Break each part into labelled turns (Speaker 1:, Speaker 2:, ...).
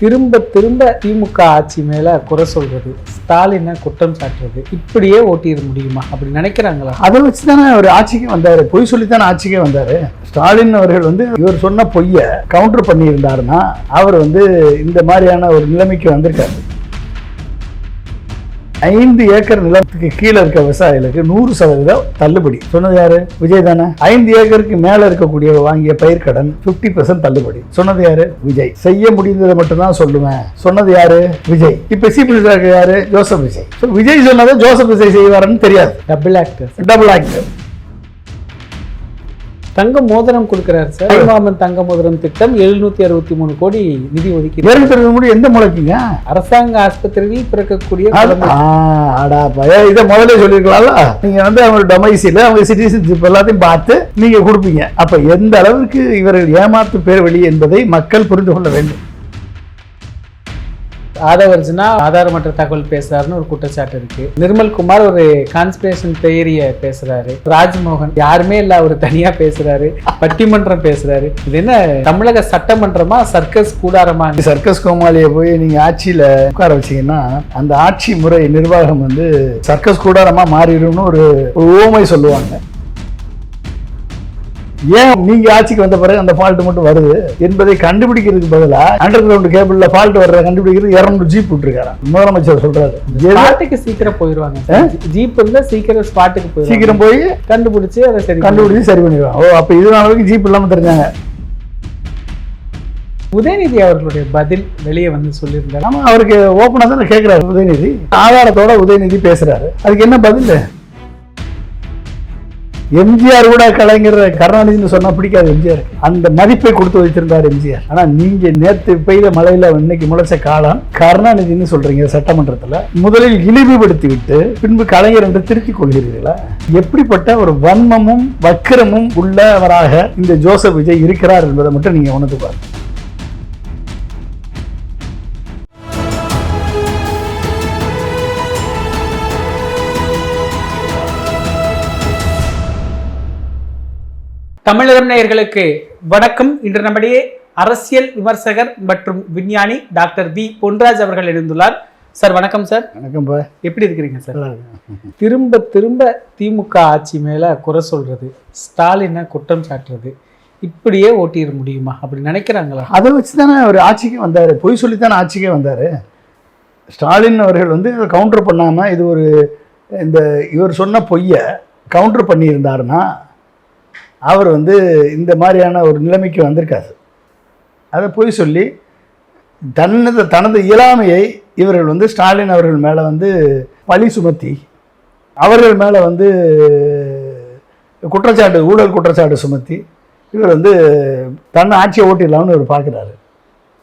Speaker 1: திரும்ப திரும்ப திமுக ஆட்சி மேல குறை சொல்றது, ஸ்டாலினை குற்றம் சாட்டுறது, இப்படியே ஓட்டிட முடியுமா அப்படி நினைக்கிறாங்களா?
Speaker 2: அதை வச்சு தானே அவர் ஆட்சிக்கு வந்தாரு, பொய் சொல்லித்தானே ஆட்சிக்கே வந்தாரு. ஸ்டாலின் அவர்கள் இவர் சொன்ன பொய்யை கவுண்டர் பண்ணியிருந்தாருன்னா அவர் இந்த மாதிரியான ஒரு நிலைமைக்கு வந்திருக்காரு. 5 ஏக்கர் நிலத்துக்கு கீழே இருக்க விவசாயிகளுக்கு 100% தள்ளுபடி சொன்னது யாரு? விஜய் தானே. 5 ஏக்கருக்கு மேல இருக்கக்கூடிய வாங்கிய பயிர்க்கடன் 50% தள்ளுபடி சொன்னது யாரு? விஜய். செய்ய முடிந்ததை மட்டும்தான் சொல்லுவேன் சொன்னது யாரு? விஜய். இப்ப சீஃப் மினிஸ்டர் யாரு? ஜோசப் விஜய். விஜய் சொன்னதை ஜோசப் விஜய் செய்வாருன்னு தெரியாது.
Speaker 1: Double actor. தங்க மோதிரம் கொடுக்கிறார் சார். தாய்மாமன் தங்க மோதிரம் திட்டம் 763 கோடி நிதி ஒதுக்கி.
Speaker 2: 763 கோடி எந்த முளைக்குங்க?
Speaker 1: அரசாங்க ஆஸ்பத்திரியில் பிறக்கக்கூடிய
Speaker 2: இதை முதல்ல சொல்லிருக்கலாம்ல. நீங்க அவங்க டொமைசில அவங்க சிட்டிசன்ஷிப் எல்லாத்தையும் பார்த்து நீங்க கொடுப்பீங்க. அப்ப எந்த அளவுக்கு இவர்கள் ஏமாத்து பேர் வெளி என்பதை மக்கள் புரிந்து கொள்ள வேண்டும்.
Speaker 1: ஆதவர்ஜுனா ஆதாரமற்ற தகவல் பேசுறாருன்னு ஒரு குற்றச்சாட்டு இருக்கு. நிர்மல்குமார் ஒரு கான்ஸ்பிரேஷன் தியரிய பேசுறாரு. ராஜ்மோகன் யாருமே இல்ல, அவர் தனியா பேசுறாரு. பட்டிமன்றம் பேசுறாரு. இது என்ன தமிழக சட்டமன்றமா சர்க்கஸ் கூடாரமா?
Speaker 2: சர்க்கஸ் கோமாளியை போய் நீங்க ஆட்சியில உட்கார வச்சீங்கன்னா அந்த ஆட்சி முறை நிர்வாகம் சர்க்கஸ் கூடாரமா மாறிடும்னு ஒரு ஓமை சொல்லுவாங்க. ஏன் நீங்க ஆட்சிக்கு வந்த பிறகு அந்த ஃபால்ட் மட்டும் வருது என்பதை கண்டுபிடிக்கிறதுக்கு பதிலா அண்டர் கிரவுண்ட் கேபிள்ல ஃபால்ட் வர்ற கண்டுபிடிக்கிறது 200 ஜீப் விட்டுருக்காரு முதலமைச்சர் சொல்றாரு.
Speaker 1: ஸ்பாட்டுக்கு சீக்கிரம் போயிருவாங்க. ஜீப் இருந்தா சீக்கிரம் ஸ்பாட்டுக்கு போய்
Speaker 2: சீக்கிரம் போய்
Speaker 1: கண்டுபிடிச்சு அதை சரி
Speaker 2: பண்ணிடுவாங்க. ஓ, அப்ப இதனால வரைக்கும் ஜீப் இல்லாம தெரிஞ்சாங்க.
Speaker 1: உதயநிதி அவர்களுடைய பதில் வெளியே சொல்லியிருந்தாரு.
Speaker 2: ஆமா, அவருக்கு ஓப்பனா தான் கேட்கிறாரு உதயநிதி. ஆதாரத்தோட உதயநிதி பேசுறாரு. அதுக்கு என்ன பதில்? எம்ஜிஆர் கூட கலைஞர் கருணாநிதினு சொன்னா பிடிக்காது எம்ஜிஆர். அந்த மதிப்பை கொடுத்து வைத்திருந்தார் எம்ஜிஆர். ஆனா நீங்க நேற்று பெய்த மழையில இன்னைக்கு முளைச்ச காலம் கருணாநிதினு சொல்றீங்க சட்டமன்றத்துல. முதலில் இழிவுபடுத்தி விட்டு பின்பு கலைஞர் என்று திருத்திக் கொள்கிறீர்களா? எப்படிப்பட்ட ஒரு வன்மமும் வக்கிரமும் உள்ளவராக இந்த ஜோசப் விஜய் இருக்கிறார் என்பதை மட்டும் நீங்க உணர்ந்து பாருங்க.
Speaker 1: தமிழகம் நேயர்களுக்கு வணக்கம். இன்று நம்முடைய அரசியல் விமர்சகர் மற்றும் விஞ்ஞானி டாக்டர் வி பொன்ராஜ் அவர்கள் எழுந்துள்ளார். சார் வணக்கம். சார்
Speaker 2: வணக்கம்.
Speaker 1: எப்படி இருக்கிறீங்க சார்? திரும்ப திரும்ப திமுக ஆட்சி மேல குறை சொல்றது, ஸ்டாலினை குற்றம் சாட்டுறது, இப்படியே ஓட்டிட முடியுமா அப்படி நினைக்கிறாங்களா?
Speaker 2: அதை வச்சு தானே அவர் ஆட்சிக்கு வந்தாரு, பொய் சொல்லித்தானே ஆட்சிக்கே வந்தாரு. ஸ்டாலின் அவர்கள் கவுண்டர் பண்ணாம இது ஒரு இவர் சொன்ன பொய்யை கவுண்டர் பண்ணியிருந்தாருன்னா அவர் இந்த மாதிரியான ஒரு நிலைமைக்கு வந்திருக்காது. அதை போய் சொல்லி தனது இயலாமையை இவர்கள் ஸ்டாலின் அவர்கள் மேலே பழி சுமத்தி அவர்கள் மேலே குற்றச்சாட்டு, ஊழல் குற்றச்சாட்டு சுமத்தி இவர் தன்னை ஆட்சியை ஓட்டிடலாம்னு இவர் பார்க்குறாரு.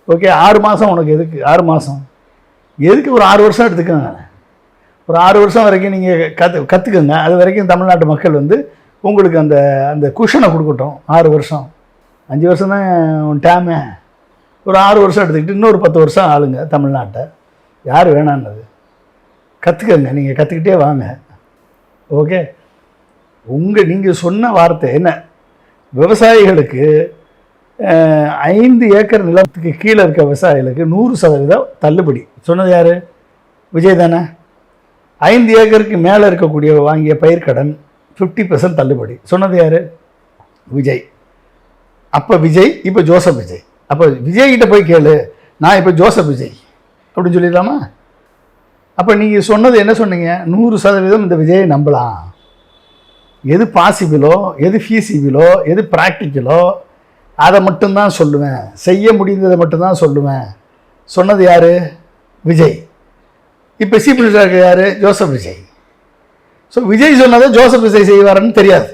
Speaker 2: ஓகே, 6 மாதம் உனக்கு எதுக்கு? 6 மாதம் எதுக்கு? ஒரு 6 வருஷம் எடுத்துக்கோங்க. ஒரு 6 வருஷம் வரைக்கும் நீங்கள் கற்றுக்குங்க. அது வரைக்கும் தமிழ்நாட்டு மக்கள் உங்களுக்கு அந்த குஷனை கொடுக்கட்டும். 6 வருஷம், 5 வருஷம் தான் டேமே. ஒரு 6 வருஷம் எடுத்துக்கிட்டு இன்னொரு 10 வருஷம் ஆளுங்க தமிழ்நாட்டை. யார் வேணான்னது? கற்றுக்கங்க, நீங்கள் கற்றுக்கிட்டே வாங்க. ஓகே, நீங்கள் சொன்ன வார்த்தை என்ன? விவசாயிகளுக்கு 5 ஏக்கர் நிலத்துக்கு கீழே இருக்க விவசாயிகளுக்கு 100% தள்ளுபடி சொன்னது யார்? விஜய் தானே. 5 ஏக்கருக்கு மேலே இருக்கக்கூடிய வாங்கிய பயிர்க்கடன் 50% தள்ளுபடி சொன்னது யாரு? விஜய். அப்போ விஜய், இப்போ ஜோசப் விஜய். அப்போ விஜய்கிட்ட போய் கேளு, நான் இப்போ ஜோசப் விஜய் அப்படின்னு சொல்லிடலாமா? அப்போ நீங்கள் சொன்னது என்ன சொன்னீங்க? 100% இந்த விஜயை நம்பலாம். எது பாசிபிளோ, எது ஃபீசிபிளோ, எது ப்ராக்டிக்கலோ அதை மட்டும்தான் சொல்லுவேன், செய்ய முடிந்ததை மட்டும்தான் சொல்லுவேன் சொன்னது யார்? விஜய். இப்போ சீஃப் மினிஸ்டர் யார்? ஜோசப் விஜய். ஸோ விஜய் சொன்னதை ஜோசப் விஜய் செய்வாருன்னு தெரியாது.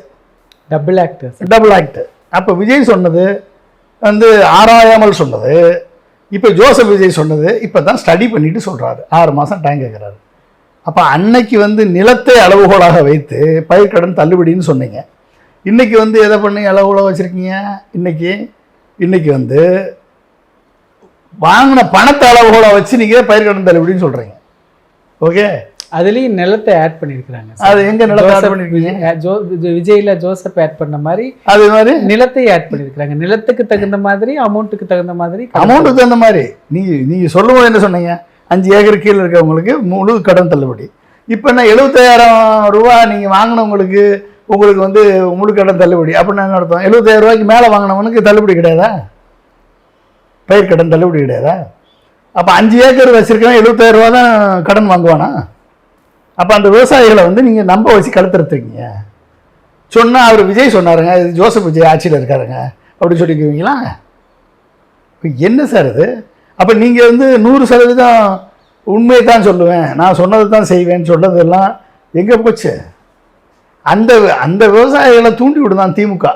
Speaker 1: Double
Speaker 2: actor. அப்போ விஜய் சொன்னது ஆராயாமல் சொன்னது, இப்போ ஜோசப் விஜய் சொன்னது இப்போ தான் ஸ்டடி பண்ணிட்டு சொல்கிறாரு. 6 மாதம் டைம் கேட்குறாரு. அப்போ அன்னைக்கு நிலத்தை அளவுகோலாக வைத்து பயிர்க்கடன் தள்ளுபடின்னு சொன்னீங்க. இன்றைக்கி எதை பண்ணி அளவுகோலாக வச்சுருக்கீங்க? இன்றைக்கி வாங்கின பணத்தை அளவுகோலாக வச்சு நீங்கள் பயிர்க்கடன் தள்ளுபடின்னு சொல்கிறீங்க. ஓகே,
Speaker 1: அதுலயும் நிலத்தை ஆட் பண்ணிருக்காங்க.
Speaker 2: அது எங்க நிலத்தை ஆட் பண்ணிருக்கீங்க?
Speaker 1: விஜய்ல ஜோசப் ஆட் பண்ண மாதிரி
Speaker 2: அது மாதிரி
Speaker 1: நிலத்தை ஆட் பண்ணிருக்காங்க. நிலத்துக்கு தகுந்த மாதிரி அமௌண்ட்டுக்கு தகுந்த மாதிரி
Speaker 2: அமௌண்ட்டுக்கு தகுந்த மாதிரி நீங்க சொல்லும்போது என்ன சொன்னீங்க? 5 ஏக்கர் கீழே இருக்கவங்களுக்கு முழு கடன் தள்ளுபடி. இப்போ என்ன 75,000 ரூபா நீங்க வாங்கினவங்களுக்கு உங்களுக்கு வந்து முழு கடன் தள்ளுபடி அப்படின்னு என்ன அர்த்தம்? 75,000 ரூபாய்க்கு மேலே வாங்கினவனுக்கு தள்ளுபடி கிடையாதா? பயிர் கடன் தள்ளுபடி கிடையாதா? அப்போ 5 ஏக்கர் வச்சிருக்கவன் 75,000 ரூபா தான் கடன் வாங்குவானா? அப்போ அந்த விவசாயிகளை வந்து நீங்கள் நம்ப வச்சு கழுத்துறதுக்கீங்க. சொன்னால் அவர் விஜய் சொன்னாருங்க, இது ஜோசப் விஜய் ஆட்சியில் இருக்காருங்க அப்படின்னு சொல்லிக்குவீங்களா? இப்போ என்ன சார் இது? அப்போ நீங்கள் வந்து 100% உண்மையை தான் சொல்லுவேன், நான் சொன்னதை தான் செய்வேன்னு சொன்னதெல்லாம் எங்கே போச்சு? அந்த அந்த விவசாயிகளை தூண்டி விடுதான் திமுக.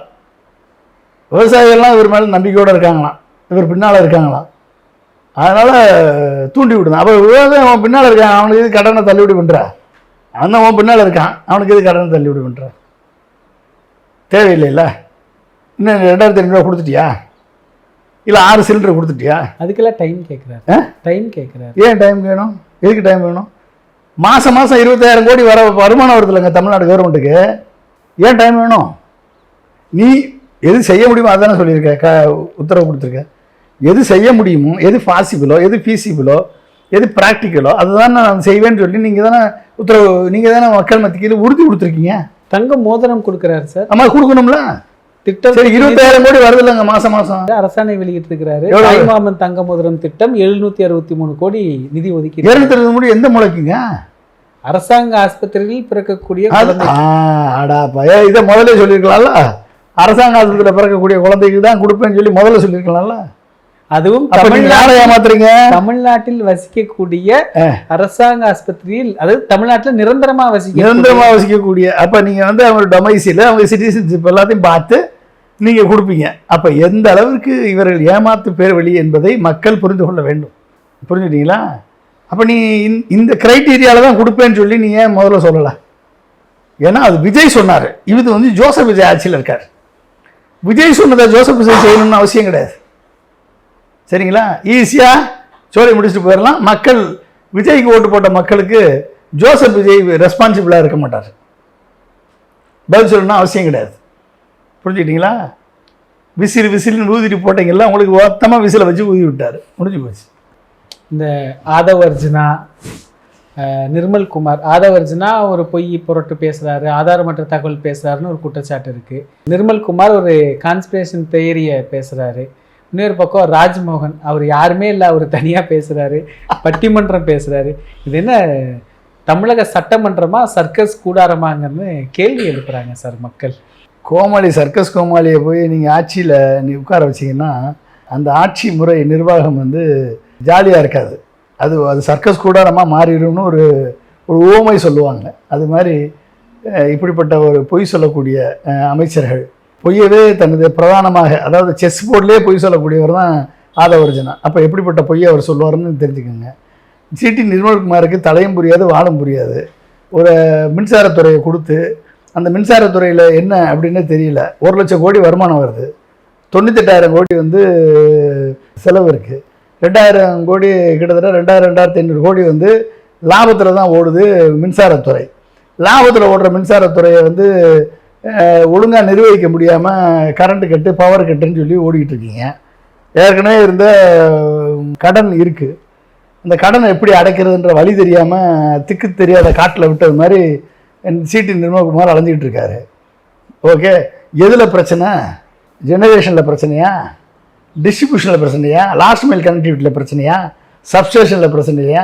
Speaker 2: விவசாயிகள்லாம் இவர் மேலே நம்பிக்கையோடு இருக்காங்களாம், இவர் பின்னால் இருக்காங்களாம், அதனால் தூண்டி விடுதான். அப்போ விவசாயம் அவன் பின்னால் இருக்கான், அவனுக்கு இது கடனை தள்ளுபடி பண்ணுறா? அவன் தான் அவன் பின்னால் இருக்கான், அவனுக்கு இது கடனை தள்ளுபடி பண்ணுறா? தேவையில்லைல்ல. இன்னும் 2,500 கொடுத்துட்டியா? இல்லை 6 சிலிண்டர் கொடுத்துட்டியா?
Speaker 1: அதுக்கெல்லாம் டைம் கேட்குறாரு. டைம் கேட்குறாரு. ஏன்
Speaker 2: டைம் வேணும்? எதுக்கு டைம் வேணும்? மாதம் 25,000 கோடி வருமானம் வருது இல்லைங்க தமிழ்நாடு கவர்மெண்ட்டுக்கு. ஏன் டைம் வேணும்? நீ எது செய்ய முடியுமோ அதுதானே சொல்லியிருக்க, உத்தரவு கொடுத்துருக்க. எது செய்ய முடியுமோ, எது பாசிபிளோ, எது ஃபீஸிபிளோ, எது ப்ராக்டிக்கலோ அதுதான் நான் செய்வேன்னு சொல்லி நீங்கள் தானே உத்தரவு, நீங்கள் தானே மக்கள் மத்தியில் உறுதி கொடுத்துருக்கீங்க.
Speaker 1: தங்க மோதிரம் கொடுக்குறாரு சார்.
Speaker 2: ஆமாம், கொடுக்கணும்ல. திட்டம் 25,000 கோடி வருது இல்லைங்க மாதம்
Speaker 1: அரசாணை வெளியிட்டு இருக்கிறாரு. தாய்மாமன் தங்க மோதிரம் திட்டம் 763 கோடி நிதி ஒதுக்கி.
Speaker 2: 763 கோடி எந்த மூலைக்குங்க?
Speaker 1: அரசாங்க ஆஸ்பத்திரியில் பிறக்கக்கூடிய
Speaker 2: இதை முதல்ல சொல்லியிருக்கலாம்ல. அரசாங்க ஆஸ்பத்திரியில் பிறக்கக்கூடிய குழந்தைக்கு தான் கொடுப்பேன்னு சொல்லி முதல்ல சொல்லியிருக்கலாம்ல.
Speaker 1: அதுவும்
Speaker 2: ஏமாத்துறீங்க.
Speaker 1: தமிழ்நாட்டில் வசிக்கக்கூடிய அரசாங்க ஆஸ்பத்திரியில், அதாவது தமிழ்நாட்டில் நிரந்தரமா
Speaker 2: வசிக்கக்கூடிய, அப்ப நீங்க வந்து அவங்க டொமைசில அவங்க சிட்டிசன்ஷிப் எல்லாத்தையும் பார்த்து நீங்க கொடுப்பீங்க. அப்ப எந்த அளவிற்கு இவர்கள் ஏமாத்து பேர் வழி என்பதை மக்கள் புரிந்து கொள்ள வேண்டும். புரிஞ்சுட்டீங்களா? அப்ப நீ இந்த கிரைட்டீரியால தான் கொடுப்பேன்னு சொல்லி நீ ஏன் முதல்ல சொல்லல? ஏன்னா அது விஜய் சொன்னாரு, இது வந்து ஜோசப் விஜய் ஆட்சியில் இருக்காரு. விஜய் சொன்னதை ஜோசப் விஜய் செய்யணும்னு அவசியம் கிடையாது. சரிங்களா? ஈஸியாக சோழி முடிச்சுட்டு போயிடலாம். மக்கள் விஜய்க்கு ஓட்டு போட்ட மக்களுக்கு ஜோசப் விஜய் ரெஸ்பான்சிபிளாக இருக்க மாட்டார், பதில் சொல்லணும்னா அவசியம் கிடையாது. புரிஞ்சுக்கிட்டீங்களா? விசில்னு ஊதிட்டு போட்டீங்கல்ல, உங்களுக்கு மொத்தமாக விசிலை வச்சு ஊதி விட்டார், முடிஞ்சு போச்சு.
Speaker 1: இந்த ஆதவர்ஜுனா, நிர்மல்குமார், ஆதவர்ஜுனா ஒரு பொய் புரட்டு பேசுகிறாரு, ஆதாரமற்ற தகவல் பேசுகிறாருன்னு ஒரு குற்றச்சாட்டு இருக்குது. நிர்மல்குமார் ஒரு கான்ஸ்பிரேஷன் தியரியை பேசுகிறாரு. இன்னொரு பக்கம் ராஜ்மோகன், அவர் யாருமே இல்லை, அவர் தனியாக பேசுகிறாரு, பட்டிமன்றம் பேசுகிறாரு. இது என்ன தமிழக சட்டமன்றமா சர்க்கஸ் கூடாரமாங்கன்னு கேள்வி எழுப்புறாங்க சார் மக்கள்.
Speaker 2: கோமாளி, சர்க்கஸ் கோமாளியை போய் நீங்கள் ஆட்சியில் உட்கார வச்சிங்கன்னா அந்த ஆட்சி முறை நிர்வாகம் வந்து ஜாலியாக இருக்காது. அது சர்க்கஸ் கூடாரமாக மாறிடும்னு ஒரு ஓமை சொல்லுவாங்க. அது மாதிரி இப்படிப்பட்ட ஒரு பொய் சொல்லக்கூடிய அமைச்சர்கள், பொய்யவே தனது பிரதானமாக, அதாவது செஸ் போர்ட்லேயே பொய் சொல்லக்கூடியவர் தான் ஆதவர்ஜுனா. அப்போ எப்படிப்பட்ட பொய்யை அவர் சொல்லுவார்னு தெரிஞ்சுக்கோங்க. சிடி நிர்மல்குமாருக்கு தலையும் புரியாது வாழும் புரியாது. ஒரு மின்சாரத்துறையை கொடுத்து அந்த மின்சாரத்துறையில் என்ன அப்படின்னு தெரியல. 1,00,000 கோடி வருமானம் வருது, 98,000 கோடி வந்து செலவு இருக்குது, 2,000 கோடி கிட்டத்தட்ட 2,500 கோடி வந்து லாபத்தில் தான் ஓடுது மின்சாரத்துறை. லாபத்தில் ஓடுற மின்சாரத்துறையை வந்து ஒழுங்காக நிர்வகிக்க முடியாமல் கரண்ட்டு கட்டு, பவர் கட்டுன்னு சொல்லி ஓடிக்கிட்டு இருக்கீங்க. ஏற்கனவே இருந்த கடன் இருக்குது, அந்த கடனை எப்படி அடைக்கிறதுன்ற வழி தெரியாமல் திக்கு தெரியாத காட்டில் விட்டது மாதிரி சிடி நிர்மல்குமார் அலைஞ்சிக்கிட்டு இருக்காரு. ஓகே, எதில் பிரச்சனை? ஜெனரேஷனில் பிரச்சனையா, டிஸ்ட்ரிபியூஷனில் பிரச்சனையா, லாஸ்ட் மைல் கனெக்டிவிட்டியில் பிரச்சனையா, சப்ஸ்டேஷனில் பிரச்சனையா,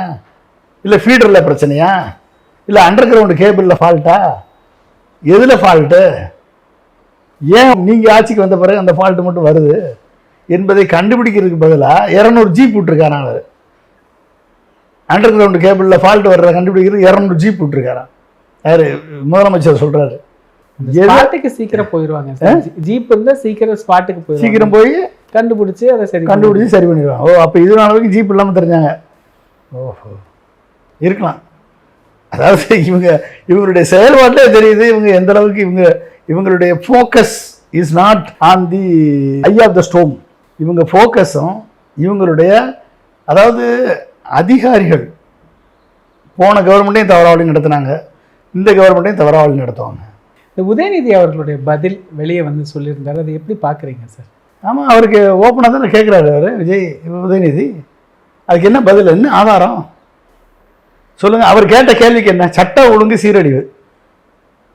Speaker 2: இல்லை ஃபீடரில் பிரச்சனையா, இல்லை அண்டர் கிரவுண்டு கேபிளில் ஃபால்ட்டா? எதில் ஃபால்ட்டு? ஏன் நீங்கள் ஆட்சிக்கு வந்த பிறகு அந்த ஃபால்ட்டு மட்டும் வருது என்பதை கண்டுபிடிக்கிறதுக்கு பதிலாக 200 ஜீப் விட்டுருக்காரான். அவர் அண்டர் கிரவுண்டு கேபிளில் ஃபால்ட் வர்றத கண்டுபிடிக்கிறது 200 ஜீப் விட்டுருக்காரான். யார்? முதலமைச்சர் சொல்கிறாரு.
Speaker 1: ஸ்பாட்டுக்கு சீக்கிரம் போயிடுவாங்க, ஜீப் இருந்தால் சீக்கிரம் ஸ்பாட்டுக்கு போய்
Speaker 2: சீக்கிரம் போய்
Speaker 1: கண்டுபிடிச்சி அதை சரி
Speaker 2: பண்ணிடுவாங்க. ஓ, அப்போ இது நாள் வரைக்கும் ஜீப் இல்லாமல் தெரிஞ்சாங்க. ஓஹோ, இருக்கலாம். அதாவது இவங்களுடைய செயல்பாட்டிலே தெரியுது இவங்க எந்த அளவுக்கு இவங்களுடைய focus is not on the eye of the storm. இவங்க ஃபோக்கஸும் இவங்களுடைய, அதாவது அதிகாரிகள் போன கவர்மெண்ட்டையும் தவறாவளி நடத்தினாங்க, இந்த கவர்மெண்ட்டையும் தவறாவளி நடத்துவாங்க.
Speaker 1: இந்த உதயநிதி அவர்களுடைய பதில் வெளியே வந்து சொல்லியிருந்தாரு, அதை எப்படி பார்க்குறீங்க சார்?
Speaker 2: ஆமாம், அவருக்கு ஓப்பனாக தானே கேட்குறாரு அவர் உதயநிதி. அதுக்கு என்ன பதில், என்ன ஆதாரம் சொல்லுங்கள்? அவர் கேட்ட கேள்விக்கு என்ன? சட்ட ஒழுங்கு சீரழிவு.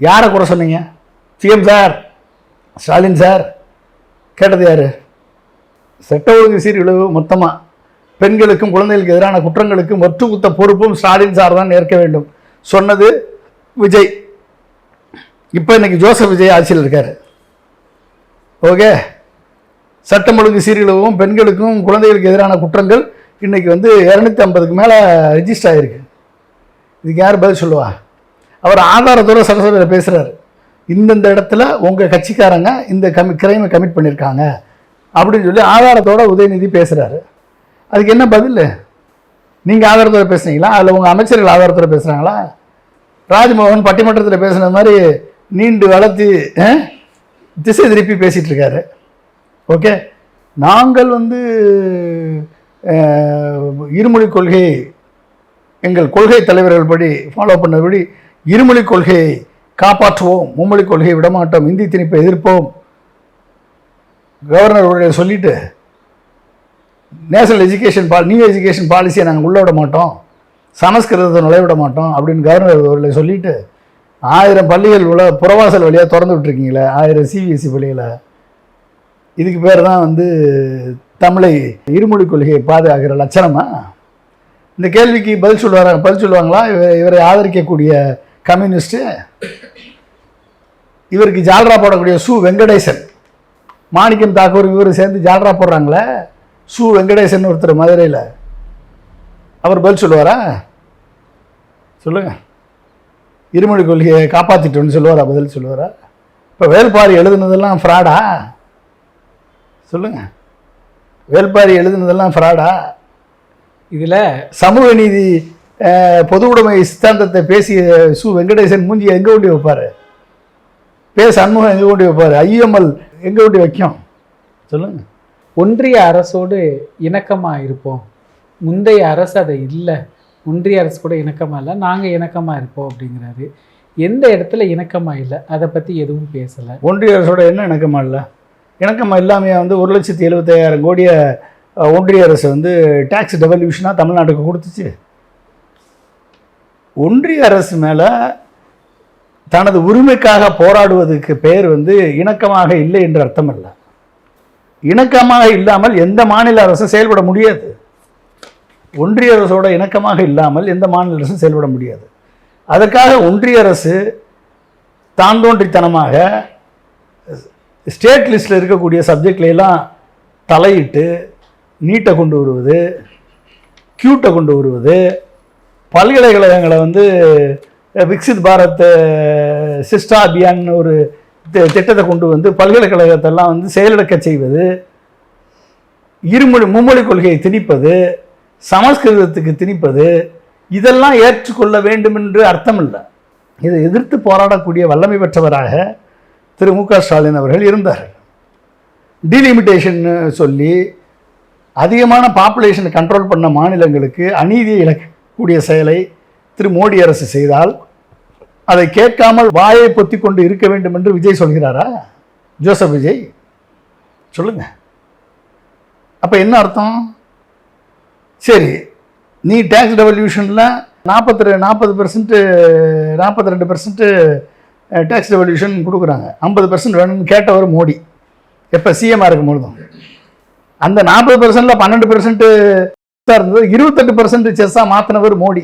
Speaker 2: யாரை குறை சொன்னீங்க? CM sir, Stalin sir. கேட்டது யார்? சட்ட ஒழுங்கு சீரழிவு மொத்தமாக பெண்களுக்கும் குழந்தைகளுக்கு எதிரான குற்றங்களுக்கும் ஒட்டுமொத்த பொறுப்பும் ஸ்டாலின் சார் தான் ஏற்க வேண்டும் சொன்னது விஜய். இப்போ இன்னைக்கு ஜோசப் விஜய் ஆட்சியில் இருக்கார். ஓகே, சட்டம் ஒழுங்கு சீரழிவும் பெண்களுக்கும் குழந்தைகளுக்கு எதிரான குற்றங்கள் இன்னைக்கு வந்து 250க்கு மேலே ரிஜிஸ்டர் ஆகிருக்கு. இதுக்கு யார் பதில் சொல்லுவா? அவர் ஆதாரத்தோடு சட்டசபையில் பேசுகிறார். இந்தந்த இடத்துல உங்கள் கட்சிக்காரங்க இந்த கிரைமை கமிட் பண்ணியிருக்காங்க அப்படின்னு சொல்லி ஆதாரத்தோட உதயநிதி பேசுகிறாரு. அதுக்கு என்ன பதில்? நீங்கள் ஆதாரத்தோட பேசுனீங்களா? அதில் உங்கள் அமைச்சர்கள் ஆதாரத்தோட பேசுகிறாங்களா? ராஜ்மோகன் பட்டிமன்றத்தில் பேசுன மாதிரி நீண்டு வளர்த்து திசை திருப்பி பேசிகிட்டு இருக்காரு. ஓகே, நாங்கள் வந்து இருமொழி கொள்கையை எங்கள் கொள்கை தலைவர்கள் படி ஃபாலோ பண்ணபடி இருமொழி கொள்கையை காப்பாற்றுவோம், மும்மொழி கொள்கையை விடமாட்டோம், இந்தி திணிப்பை எதிர்ப்போம் கவர்னர் சொல்லிட்டு நேஷனல் நியூ எஜுகேஷன் பாலிசியை நாங்கள் உள்ள விட மாட்டோம், சமஸ்கிருதத்தை நுழைவிட மாட்டோம் அப்படின்னு கவர்னர் அவர்களை சொல்லிட்டு 1000 பள்ளிகள் உள்ள புறவாசல் வழியாக திறந்து விட்டுருக்கீங்களே, 1000 சிபிஎஸ்சி பள்ளிகளை. இதுக்கு பேர் தான் வந்து தமிழை இருமொழி கொள்கையை பாதுகாக்கிற லட்சணமா? இந்த கேள்விக்கு பதில் சொல்லுவாங்களா இவரை ஆதரிக்கக்கூடிய கம்யூனிஸ்ட்டு? இவருக்கு ஜால்ரா போடக்கூடிய சு வெங்கடேசன், மாணிக்கம் தாக்கூர் இவர் சேர்ந்து ஜால்ரா போடுறாங்களே, சு வெங்கடேசன் ஒருத்தர் மதுரையில், அவர் பதில் சொல்லுவாரா? சொல்லுங்க. இருமொழி கொள்கையை காப்பாற்றிட்டோன்னு சொல்லுவாரா? பதில் சொல்லுவாரா? இப்போ வேல்பாரி எழுதுனதெல்லாம் ஃப்ராடா? சொல்லுங்க. வேல்பாரி எழுதுனதெல்லாம் ஃப்ராடா? இதில் சமூக நீதி பொது உடைமை சித்தாந்தத்தை பேசிய சு வெங்கடேசன் மூஞ்சி எங்கே கொண்டு வைப்பார்? சண்முகம் எங்கே கொண்டு வைப்பார்? ஐஎம்எல் எங்கே கொண்டு வைக்கும்? சொல்லுங்க.
Speaker 1: ஒன்றிய அரசோடு இணக்கமாக இருப்போம், முந்தைய அரசு அதை இல்லை, ஒன்றிய அரசு கூட இணக்கமாக இல்லை, நாங்கள் இணக்கமாக இருப்போம் அப்படிங்கிறாரு. எந்த இடத்துல இணக்கமாக இல்லை அதை பற்றி எதுவும் பேசலை.
Speaker 2: ஒன்றிய அரசோட என்ன இணக்கமாக இல்லை? இணக்கமாக இல்லாமையா வந்து 1,75,000 கோடியை ஒன்றிய அரசு வந்து டேக்ஸ் டெவல்யூஷனாக தமிழ்நாட்டுக்கு கொடுத்துச்சு. ஒன்றிய அரசு மேலே தனது உரிமைக்காக போராடுவதற்கு பேர் வந்து இணக்கமாக இல்லை என்று அர்த்தம் இல்லை. இணக்கமாக இல்லாமல் எந்த மாநில அரசும் செயல்பட முடியாது. ஒன்றிய அரசோட இணக்கமாக இல்லாமல் எந்த மாநில அரசும் செயல்பட முடியாது. அதற்காக ஒன்றிய அரசு தான் தோன்றித்தனமாக ஸ்டேட் லிஸ்ட்டில் இருக்கக்கூடிய சப்ஜெக்ட்லாம் தலையிட்டு நீட்டை கொண்டு வருவது, கியூட்டை கொண்டு வருவது, பல்கலைக்கழகங்களை வந்து விக்சித் பாரத் சிஸ்டா அபியான் ஒரு திட்டத்தை கொண்டு வந்து பல்கலைக்கழகத்தெல்லாம் வந்து செயலிழக்க செய்வது, மும்மொழி கொள்கையை திணிப்பது, சமஸ்கிருதத்துக்கு திணிப்பது, இதெல்லாம் ஏற்றுக்கொள்ள வேண்டும் என்று அர்த்தம் இல்லை. இதை எதிர்த்து போராடக்கூடிய வல்லமை பெற்றவராக திரு மு க ஸ்டாலின் அவர்கள் இருந்தார். டீலிமிட்டேஷன் சொல்லி அதிகமான பாப்புலேஷனை கண்ட்ரோல் பண்ண மாநிலங்களுக்கு அநீதியை இழக்கக்கூடிய செயலை திரு மோடி அரசு செய்தால் அதை கேட்காமல் வாயை பொத்தி கொண்டு இருக்க வேண்டும் என்று விஜய் சொல்கிறாரா? ஜோசப் விஜய் சொல்லுங்க. அப்போ என்ன அர்த்தம்? சரி, நீ டேக்ஸ் டெவல்யூஷனில் 42% டேக்ஸ் டெவல்யூஷன் கொடுக்குறாங்க, 50% வேணும்னு கேட்டவர் மோடி எப்போ சிஎம்மாக இருக்கும்பொழுதும். அந்த 40%ல் 12% இருந்தது, 28% செஸ்ஸாக மாற்றினவர் மோடி.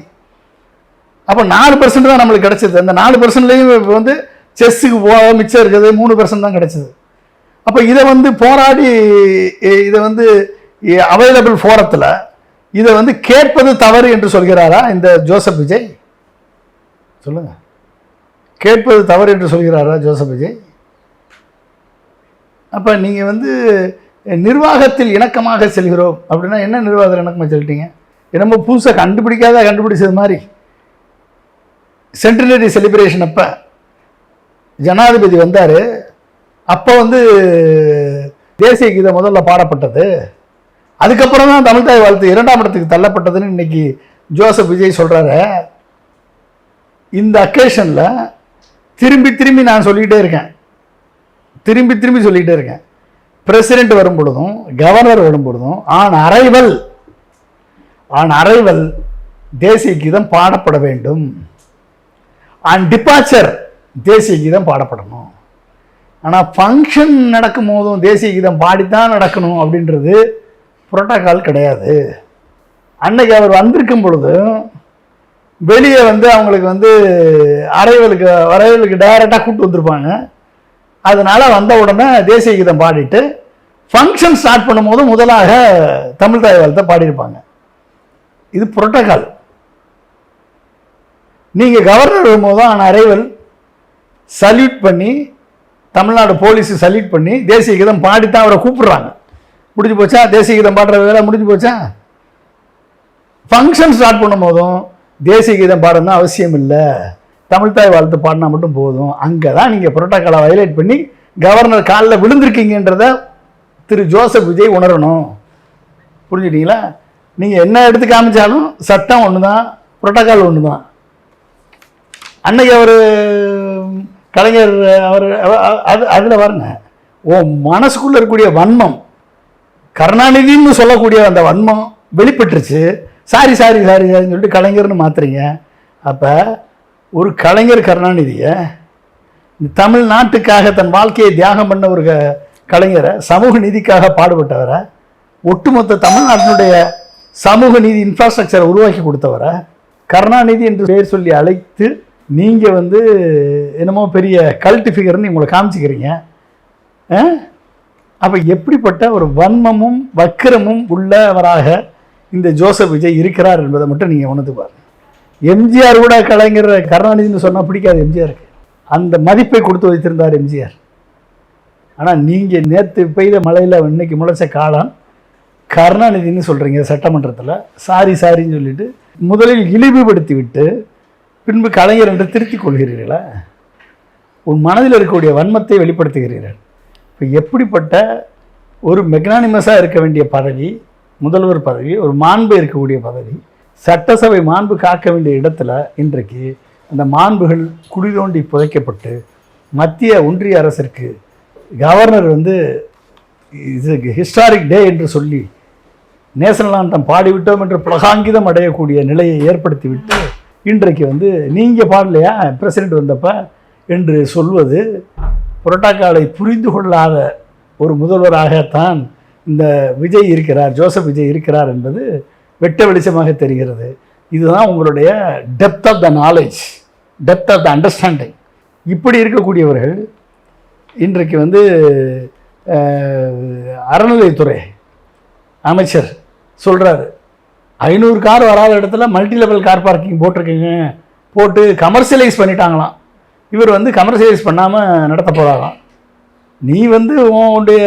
Speaker 2: அப்போ 4% தான் நம்மளுக்கு கிடைச்சது. அந்த 4%லையும் இப்போ வந்து செஸ்ஸுக்கு போக மிச்சம் இருக்குது 3% தான் கிடைச்சது. அப்போ இதை வந்து போராடி இதை வந்து அவைலபிள் ஃபோரத்தில் இதை வந்து கேட்பது தவறு என்று சொல்கிறாரா இந்த ஜோசப் விஜய்? சொல்லுங்க. கேட்பது தவறு என்று சொல்கிறாரா ஜோசப் விஜய்? அப்போ நீங்கள் வந்து நிர்வாகத்தில் இணக்கமாக செல்கிறோம் அப்படின்னா என்ன நிர்வாகத்தில் இணக்கமாக சொல்லிட்டீங்க? என்னமோ புதுசாக கண்டுபிடிச்சது மாதிரி. சென்டினரி செலிப்ரேஷன் அப்போ ஜனாதிபதி வந்தார், அப்போ வந்து தேசிய கீதம் முதல்ல பாடப்பட்டது, அதுக்கப்புறம் தான் தமிழ்தாய் வாழ்த்து 2ஆம் இடத்துக்கு தள்ளப்பட்டதுன்னு இன்னைக்கு ஜோசப் விஜய் சொல்கிறாரு. இந்த அக்கேஷனில் திரும்பி திரும்பி நான் சொல்லிகிட்டே இருக்கேன், திரும்பி சொல்லிகிட்டே இருக்கேன். பிரசிடென்ட் வரும் பொழுதும் கவர்னர் வரும் பொழுதும் ஆன் அரைவல் தேசிய கீதம் பாடப்பட வேண்டும். ஆன் டிபார்ச்சர் தேசிய கீதம் பாடப்படணும். ஆனால் ஃபங்க்ஷன் நடக்கும் போதும் தேசிய கீதம் பாடித்தான் நடக்கணும் அப்படின்றது புரோட்டோகால் கிடையாது. அன்னைக்கு அவர் வந்திருக்கும் பொழுது வெளியே வந்து அவங்களுக்கு வந்து அரைவலுக்கு டைரெக்டாக கூப்பிட்டு வந்திருப்பாங்க. அதனால் வந்த உடனே தேசிய கீதம் பாடிட்டு ஃபங்க்ஷன் ஸ்டார்ட் பண்ணும்போது முதலாக தமிழ் தாய் வாழ்த்தை பாடியிருப்பாங்க. இது புரோட்டோகால். நீங்கள் கவர்னர் வரும்போது ஆன அரைவல் சல்யூட் பண்ணி, தமிழ்நாடு போலீஸ் சல்யூட் பண்ணி தேசிய கீதம் பாடித்தான் அவரை கூப்பிடுறாங்க. முடிஞ்சு போச்சா? தேசிய கீதம் பாடுற வேலை முடிஞ்சு போச்சா? ஃபங்க்ஷன் ஸ்டார்ட் பண்ணும் போதும் தேசிய கீதம் பாடணும்னு அவசியம் இல்லை, தமிழ்தாய் வாழ்த்து பாடினா மட்டும் போதும். அங்கே தான் நீங்கள் புரோட்டோகாலை வயலேட் பண்ணி கவர்னர் காலில் விழுந்திருக்கீங்கன்றத திரு ஜோசப் விஜய் உணரணும். புரிஞ்சுட்டீங்களா? நீங்கள் என்ன எடுத்து காமிச்சாலும் சட்டம் ஒன்று தான், புரோட்டோகால் ஒன்று தான். அன்னைக்கு அவர் கலைஞர் அவர் அதில் பாருங்க, மனசுக்குள்ளே இருக்கக்கூடிய வன்மம், கருணாநிதினு சொல்லக்கூடிய அந்த வன்மம் வெளிப்பட்டுருச்சு. சாரின்னு சொல்லிட்டு கலைஞர்னு மாத்துறீங்க. அப்போ ஒரு கலைஞர் கருணாநிதியை, தமிழ்நாட்டுக்காக தன் வாழ்க்கையை தியாகம் பண்ண ஒரு கலைஞரை, சமூக நீதிக்காக பாடுபட்டவரை, ஒட்டுமொத்த தமிழ்நாட்டினுடைய சமூக நீதி இன்ஃப்ராஸ்ட்ரக்சரை உருவாக்கி கொடுத்தவரை கருணாநிதி என்று பெயர் சொல்லி அழைத்து நீங்கள் வந்து என்னமோ பெரிய கல்ட் ஃபிகர்னு உங்களை காமிச்சிக்கிறீங்க. அப்போ எப்படிப்பட்ட ஒரு வன்மமும் வக்கிரமும் உள்ளவராக இந்த ஜோசப் விஜய் இருக்கிறார் என்பதை மட்டும் நீங்கள் உணர்ந்து பாருங்க. எம்ஜிஆர் கூட கலைஞர் கருணாநிதினு சொன்னால் பிடிக்காது எம்ஜிஆருக்கு. அந்த மதிப்பை கொடுத்து வைத்திருந்தார் எம்ஜிஆர். ஆனால் நீங்கள் நேற்று பெய்த மழையில் இன்னைக்கு முளைச்ச காலம் கருணாநிதினு சொல்கிறீங்க சட்டமன்றத்தில். சாரின்னு சொல்லிட்டு முதலில் இழிவுபடுத்தி விட்டு பின்பு கலைஞர் என்று திருத்திக் கொள்கிறீர்களா? உன் மனதில் இருக்கக்கூடிய வன்மத்தை வெளிப்படுத்துகிறீர்கள். இப்போ எப்படிப்பட்ட ஒரு மெக்னானிமஸாக இருக்க வேண்டிய பதவி, முதல்வர் பதவி, ஒரு மாண்பு இருக்கக்கூடிய பதவி, சட்டசபை மாண்பு காக்க வேண்டிய இடத்துல இன்றைக்கு அந்த மாண்புகள் குழி தோண்டி புதைக்கப்பட்டு மத்திய ஒன்றிய அரசிற்கு கவர்னர் வந்து இது ஹிஸ்டாரிக் டே என்று சொல்லி நேஷனல் ஆந்தம் பாடிவிட்டோம் என்று புலகாங்கிதம் அடையக்கூடிய நிலையை ஏற்படுத்திவிட்டு இன்றைக்கு வந்து நீங்கள் பாடலையா பிரசிடென்ட் வந்தப்ப என்று சொல்வது புரோட்டோகாலை புரிந்து கொள்ளாத ஒரு முதல்வராகத்தான் இந்த விஜய் இருக்கிறார், ஜோசப் விஜய் இருக்கிறார் என்பது வெட்ட வெளிச்சமாக தெரிகிறது. இதுதான் உங்களுடைய depth of the knowledge, depth of the understanding. இப்படி இருக்கக்கூடியவர்கள் இன்றைக்கு வந்து அறநிலையத்துறை அமைச்சர் சொல்கிறாரு, 500 கார் வராத இடத்துல மல்டி லெவல் கார் பார்க்கிங் போட்டிருக்கீங்க, போட்டு கமர்ஷியலைஸ் பண்ணிட்டாங்களாம். இவர் வந்து கமர்ஷியலைஸ் பண்ணாமல் நடத்த போகிறாராம். நீ வந்து உன்னுடைய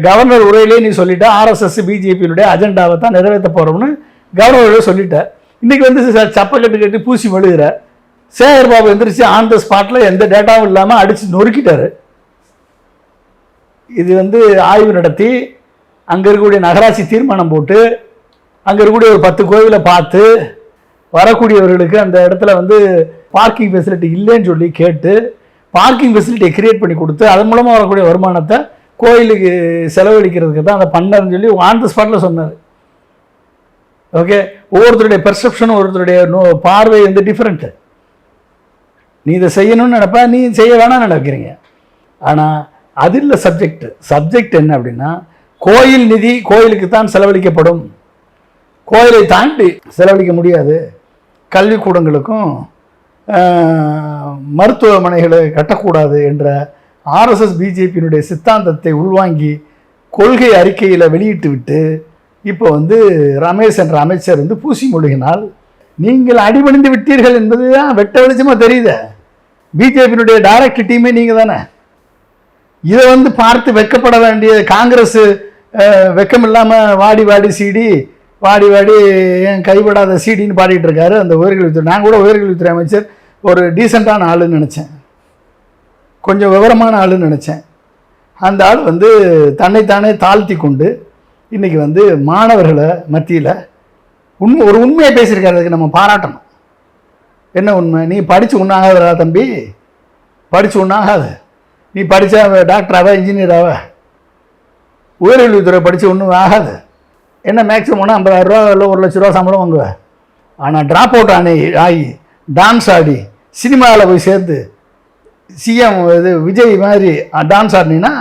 Speaker 2: கவர்னர் உரையிலே நீ சொல்லிட்ட ஆர்எஸ்எஸ் பிஜேபியினுடைய அஜெண்டாவை தான் நிறைவேற்ற போகிறோம்னு கவர்னர் சொல்லிட்ட. இன்றைக்கி வந்து சப்பை கட்டி பூசி மெழுகிற சேகர் பாபு எந்திரிச்சு ஆன் த ஸ்பாட்டில் எந்த டேட்டாவும் இல்லாமல் அடித்து நொறுக்கிட்டார். இது வந்து ஆய்வு நடத்தி அங்கே இருக்கக்கூடிய நகராட்சி தீர்மானம் போட்டு அங்கே இருக்கக்கூடிய ஒரு 10 கோவிலை பார்த்து வரக்கூடியவர்களுக்கு அந்த இடத்துல வந்து பார்க்கிங் ஃபெசிலிட்டி இல்லைன்னு சொல்லி கேட்டு பார்க்கிங் ஃபெசிலிட்டியை கிரியேட் பண்ணி கொடுத்து அதன் மூலமாக வரக்கூடிய வருமானத்தை கோயிலுக்கு செலவழிக்கிறதுக்கு தான் அதை பண்ணாருன்னு சொல்லி ஆன் த ஸ்பாட்டில் சொன்னார். ஓகே, ஒவ்வொருத்தருடைய பெர்செப்ஷனும் ஒருத்தருடைய பார்வை வந்து டிஃப்ரெண்ட்டு. நீ இதை செய்யணும்னு நினைப்பா, நீ செய்ய வேணாம்னு நினைக்கிறீங்க. ஆனால் அது இல்லை சப்ஜெக்ட் என்ன அப்படின்னா, கோயில் நிதி கோயிலுக்கு தான் செலவழிக்கப்படும், கோயிலை தாண்டி செலவழிக்க முடியாது. கல்விக்கூடங்களுக்கும் மருத்துவமனைகளை கட்டக்கூடாது என்ற ஆர்எஸ்எஸ் பிஜேபியினுடைய சித்தாந்தத்தை உள்வாங்கி கொள்கை அறிக்கையில் வெளியிட்டு விட்டு இப்போ வந்து ரமேஷ் என்ற அமைச்சர் வந்து பூசி மொழிகினால் நீங்கள் அடிபணிந்து விட்டீர்கள் என்பது தான் வெட்ட வெளிச்சமாக தெரியுது. பிஜேபியினுடைய டைரக்ட் டீமே நீங்கள் தானே. இதை வந்து பார்த்து வெட்கப்பட வேண்டிய காங்கிரஸ் வெக்கம் இல்லாமல் வாடி சீடி வாடி ஏன் கைப்படாத சீடின்னு பாடிட்டு இருக்காரு அந்த உயர்கல்வித்துறை. நான் கூட உயர்கல்வித்துறை அமைச்சர் ஒரு டீசெண்டான ஆளுன்னு நினச்சேன், கொஞ்சம் விவரமான ஆளுன்னு நினச்சேன். அந்த ஆள் வந்து தன்னைத்தானே தாழ்த்தி கொண்டு இன்றைக்கி வந்து மாணவர்களை மத்தியில் ஒரு உண்மையை பேசியிருக்காரு. அதுக்கு நம்ம பாராட்டணும். என்ன உண்மை? நீ படித்து ஒன்றாகாதடா தம்பி, படித்து ஒன்றாகாது. நீ படித்தா டாக்டராவா, இன்ஜினியராவா, உயர்கல்வித்துறை படித்து ஒன்றும் ஆகாது. என்ன மேக்ஸிமம்னா 50,000 இல்லை 1,00,000 சம்பளம் வாங்குவேன். ஆனால் ட்ராப் அவுட் ஆகி டான்ஸ் ஆடி சினிமாவில் போய் சேர்ந்து சிஎம் விஜய் மாதிரி டான்ஸ் ஆடினீங்கன்னா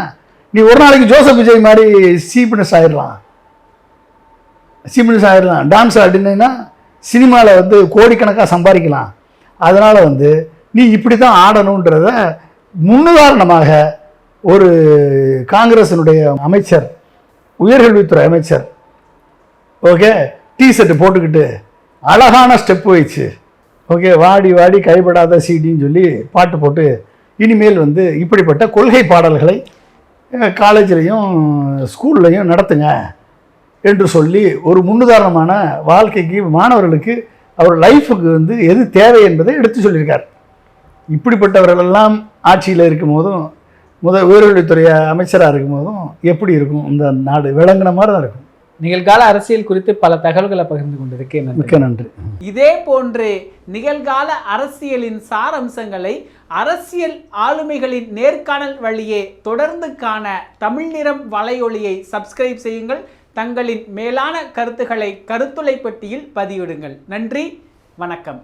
Speaker 2: நீ ஒரு நாளைக்கு ஜோசப் விஜய் மாதிரி சீஃப் மினிஸ்டர் ஆயிடலாம். டான்ஸ் ஆடினீங்கன்னா சினிமாவில் கோடிக்கணக்காக சம்பாதிக்கலாம். அதனால் நீ இப்படி தான் ஆடணுன்றத முன்னுதாரணமாக ஒரு காங்கிரஸினுடைய அமைச்சர், உயர்கல்வித்துறை அமைச்சர், ஓகே, டிஷர்ட் போட்டுக்கிட்டு அழகான ஸ்டெப் வச்சு, ஓகே, வாடி வாடி கைப்படாத சீடின்னு சொல்லி பாட்டு போட்டு இனிமேல் இப்படிப்பட்ட கொள்கை பாடல்களை காலேஜ்லேயும் ஸ்கூல்லையும் நடத்துங்க என்று சொல்லி ஒரு முன்னுதாரணமான வாழ்க்கைக்கு மாணவர்களுக்கு அவர் லைஃபுக்கு எது தேவை என்பதை எடுத்து சொல்லியிருக்கார். இப்படிப்பட்டவர்களெல்லாம் ஆட்சியில் இருக்கும் போதும் உயர்கல்வித்துறை அமைச்சராக இருக்கும் போதும் எப்படி இருக்கும் இந்த நாடு? விளங்கின மாதிரி தான் இருக்கும்.
Speaker 1: நிகழ்கால அரசியல் குறித்து பல தகவல்களை பகிர்ந்து கொண்டிருக்கு.
Speaker 2: மிக்க நன்றி.
Speaker 1: இதே போன்று நிகழ்கால அரசியலின் சாரம்சங்களை அரசியல் ஆளுமைகளின் நேர்காணல் வழியே தொடர்ந்து காண தமிழ் நிறம் வலையொலியை சப்ஸ்கிரைப் செய்யுங்கள். தங்களின் மேலான கருத்துக்களை கருத்துளை பெட்டியில் பதிவிடுங்கள். நன்றி, வணக்கம்.